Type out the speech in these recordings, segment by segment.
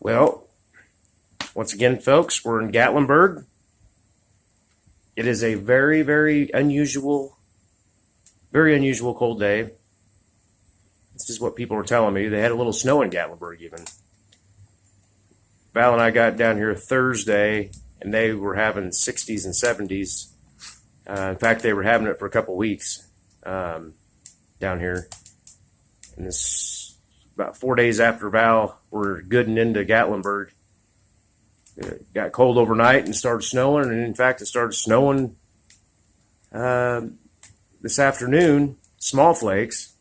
Well, once again, folks, we're in Gatlinburg. It is a very unusual cold day. This is what people were telling me. They had a little snow in Gatlinburg even. Val and I got down here Thursday, and they were having 60s and 70s. In fact, they were having it for a couple weeks down here. And this about 4 days after Val were gooding into Gatlinburg. It got cold overnight and started snowing, and in fact, it started snowing this afternoon, small flakes.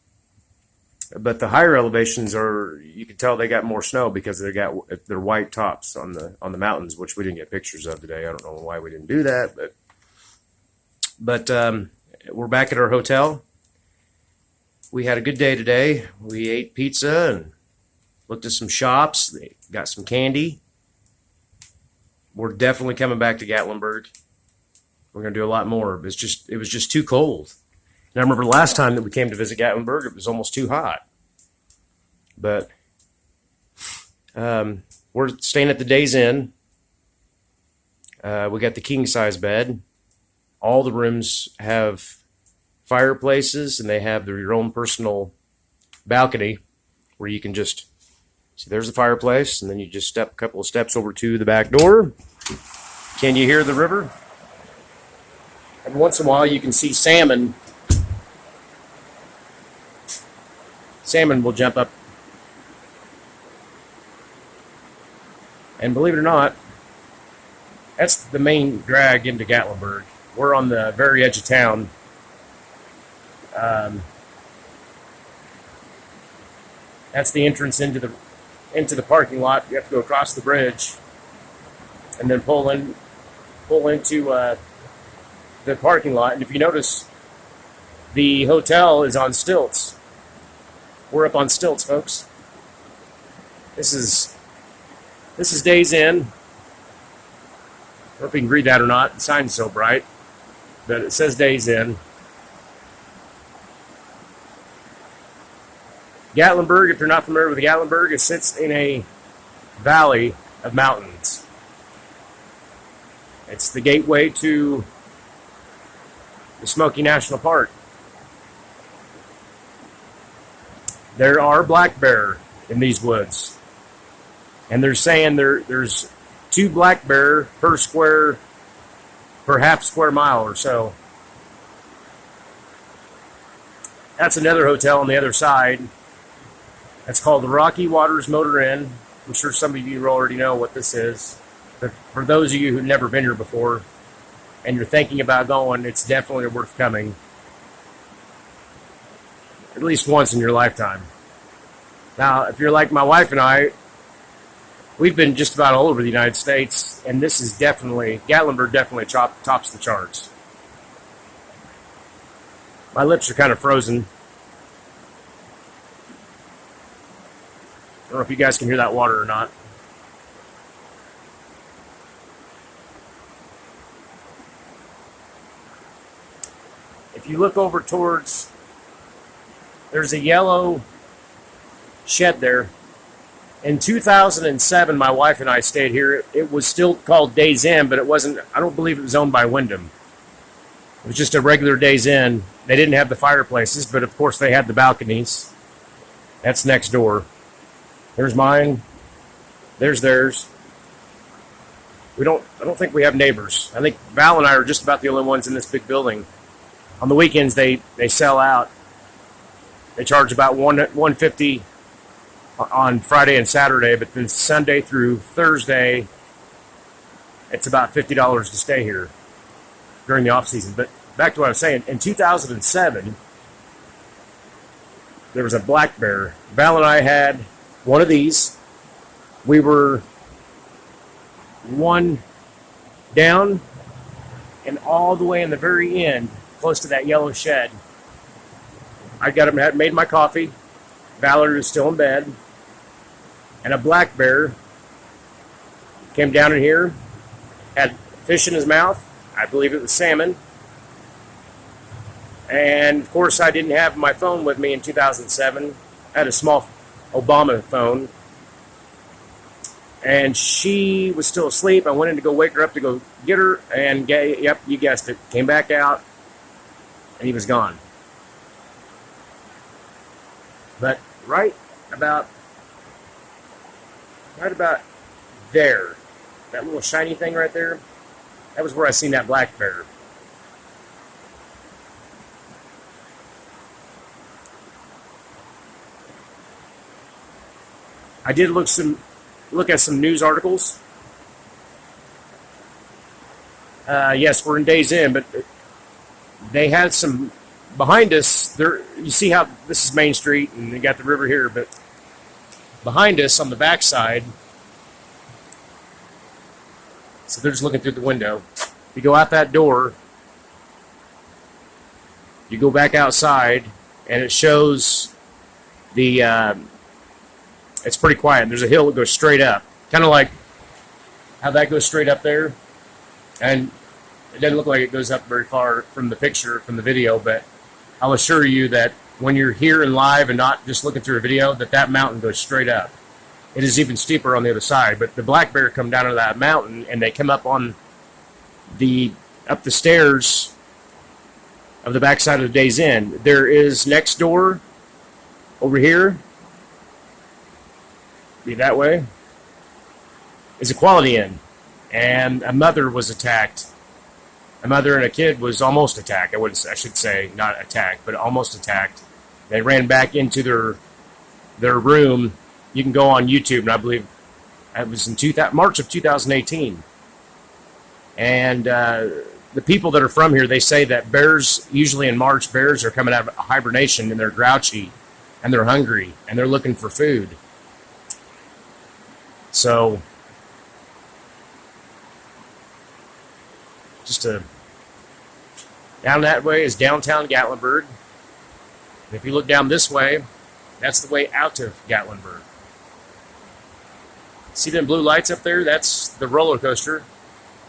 But the higher elevations you can tell they got more snow because they got their white tops on the mountains, which we didn't get pictures of today. I don't know why we didn't do that, but we're back at our hotel. We had a good day today. We ate pizza and looked at some shops. They got some candy. We're definitely coming back to Gatlinburg. We're going to do a lot more. It was just too cold. And I remember last time that we came to visit Gatlinburg, it was almost too hot. But we're staying at the Days Inn. We got the king-size bed. All the rooms have fireplaces, and they have your own personal balcony where you can just see there's the fireplace, and then you just step a couple of steps over to the back door. Can you hear the river? And once in a while you can see salmon. Salmon will jump up. And believe it or not, that's the main drag into Gatlinburg. We're on the very edge of town. That's the entrance into the parking lot. You have to go across the bridge and then pull into the parking lot. And if you notice, the hotel is on stilts. We're up on stilts, folks. This is Days Inn. I don't know if you can read that or not. The sign's so bright, but it says Days Inn. Gatlinburg, if you're not familiar with Gatlinburg, it sits in a valley of mountains. It's the gateway to the Smoky National Park. There are black bear in these woods. And they're saying there's 2 black bear per half square mile or so. That's another hotel on the other side. It's called the Rocky Waters Motor Inn. I'm sure some of you already know what this is. But for those of you who've never been here before and you're thinking about going, it's definitely worth coming. At least once in your lifetime. Now, if you're like my wife and I, we've been just about all over the United States, and this is Gatlinburg definitely tops the charts. My lips are kind of frozen. I don't know if you guys can hear that water or not. If you look over towards, there's a yellow shed there. In 2007, my wife and I stayed here. It was still called Days Inn, but it wasn't, I don't believe it was owned by Wyndham. It was just a regular Days Inn. They didn't have the fireplaces, but of course they had the balconies. That's next door. There's mine. There's theirs. I don't think we have neighbors. I think Val and I are just about the only ones in this big building. On the weekends, they sell out. They charge about $150 on Friday and Saturday, but then Sunday through Thursday, it's about $50 to stay here during the off season. But back to what I was saying, in 2007, there was a black bear. Val and I had one of these. We were one down and all the way in the very end, close to that yellow shed. I had made my coffee. Valerie was still in bed. And a black bear came down in here, had fish in his mouth. I believe it was salmon. And of course, I didn't have my phone with me in 2007. I had a small Obama phone. and she was still asleep. I went in to go wake her up to go get her, and yep, you guessed it, came back out, and he was gone. But right about there, that little shiny thing right there, that was where I seen that black bear. I did look at some news articles. Yes, we're in Days Inn, but they had some behind us. There, you see how this is Main Street, and they got the river here, but behind us on the backside. So they're just looking through the window. You go out that door, you go back outside, and it shows the. It's pretty quiet. There's a hill that goes straight up, kind of like how that goes straight up there, and it doesn't look like it goes up very far from the picture, from the video, but I'll assure you that when you're here and live and not just looking through a video, that mountain goes straight up. It is even steeper on the other side, but the black bear come down to that mountain, and they come up on up the stairs of the backside of the Days Inn. There is next door over here, be that way, is a Quality Inn, and a mother was attacked. A mother and a kid was almost attacked. I should say not attacked, but almost attacked. They ran back into their room. You can go on YouTube, and I believe it was in March of 2018. And the people that are from here, they say that bears, usually in March, bears are coming out of hibernation, and they're grouchy, and they're hungry, and they're looking for food. So, down that way is downtown Gatlinburg. And if you look down this way, that's the way out of Gatlinburg. See them blue lights up there? That's the roller coaster,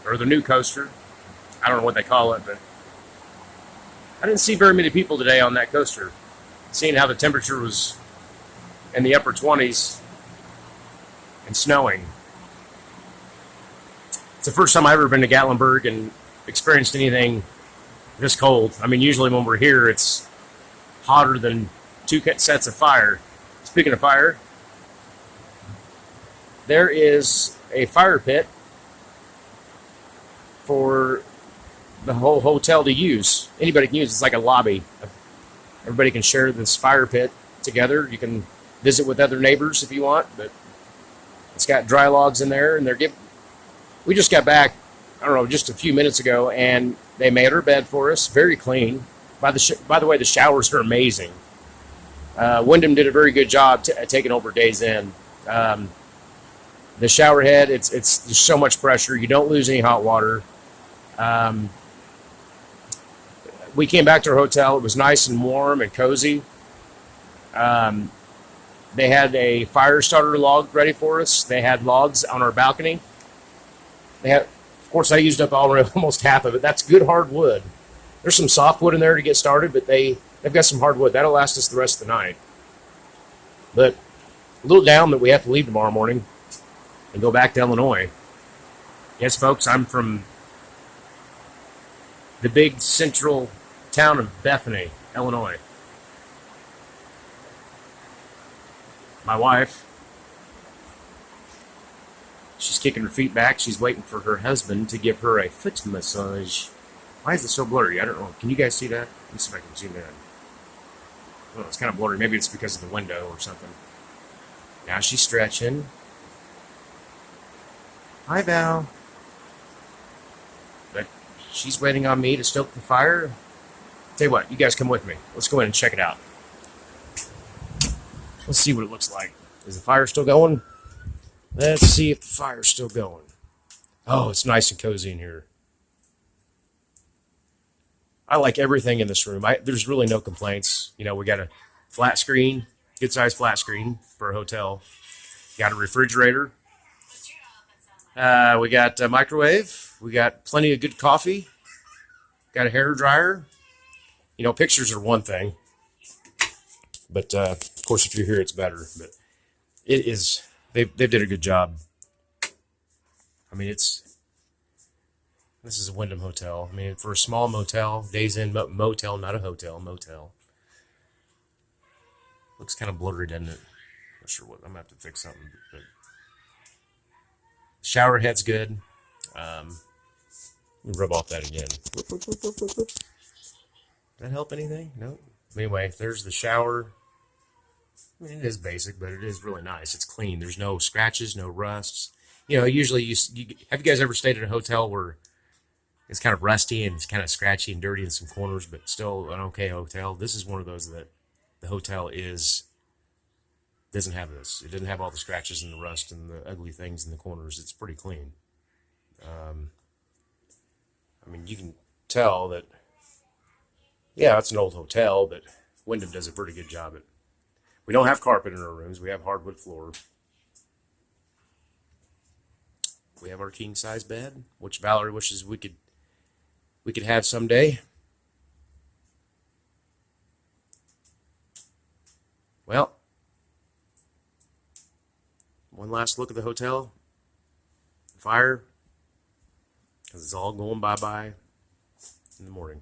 or the new coaster. I don't know what they call it, but I didn't see very many people today on that coaster. Seeing how the temperature was in the upper 20s and snowing. It's the first time I've ever been to Gatlinburg and experienced anything this cold. I mean, usually when we're here, it's hotter than 2 sets of fire. Speaking of fire, there is a fire pit for the whole hotel to use. Anybody can use it. It's like a lobby. Everybody can share this fire pit together. You can visit with other neighbors if you want, but it's got dry logs in there, and we just got back, I don't know, just a few minutes ago, and they made our bed for us, very clean. By the way, the showers are amazing. Wyndham did a very good job taking over Days Inn. The shower head, it's there's so much pressure. You don't lose any hot water. We came back to our hotel. It was nice and warm and cozy. They had a fire starter log ready for us. They had logs on our balcony. Of course, I used up almost half of it. That's good hardwood. There's some softwood in there to get started, but they've got some hardwood. That'll last us the rest of the night. But a little down that we have to leave tomorrow morning and go back to Illinois. Yes, folks, I'm from the big central town of Bethany, Illinois. My wife, she's kicking her feet back. She's waiting for her husband to give her a foot massage. Why is it so blurry? I don't know. Can you guys see that? Let me see if I can zoom in. Well, it's kind of blurry. Maybe it's because of the window or something. Now she's stretching. Hi, Val. But she's waiting on me to stoke the fire. Tell you what, you guys come with me. Let's go in and check it out. Let's see what it looks like. Is the fire still going? Let's see if the fire's still going. Oh, it's nice and cozy in here. I like everything in this room. There's really no complaints. You know, we got a flat screen, good sized flat screen for a hotel. Got a refrigerator. We got a microwave. We got plenty of good coffee. Got a hair dryer. You know, pictures are one thing. But, of course, if you're here, it's better. But it is, they did a good job. I mean, this is a Wyndham hotel. I mean, for a small motel, Days Inn motel, not a hotel, motel. Looks kind of blurry, doesn't it? Not sure what. I'm gonna have to fix something. But shower head's good. Rub off that again. Did that help anything? No. Anyway, there's the shower. I mean, it is basic, but it is really nice. It's clean. There's no scratches, no rusts. You know, usually have you guys ever stayed at a hotel where it's kind of rusty and it's kind of scratchy and dirty in some corners, but still an okay hotel? This is one of those that the hotel doesn't have this. It doesn't have all the scratches and the rust and the ugly things in the corners. It's pretty clean. I mean, you can tell that, yeah, it's an old hotel, but Wyndham does a pretty good job at. We don't have carpet in our rooms. We have hardwood floor. We have our king size bed, which Valerie wishes we could have someday. Well, one last look at the hotel. Fire, because it's all going bye-bye in the morning.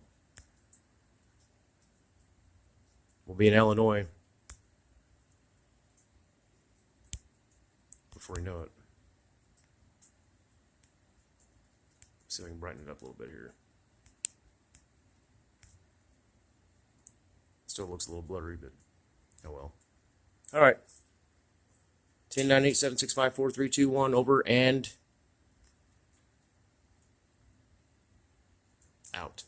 We'll be in Illinois before we know it. See if I can brighten it up a little bit here. Still looks a little blurry, but oh well. All right. 10-9-8-7-6-5-4-3-2-1 over and out.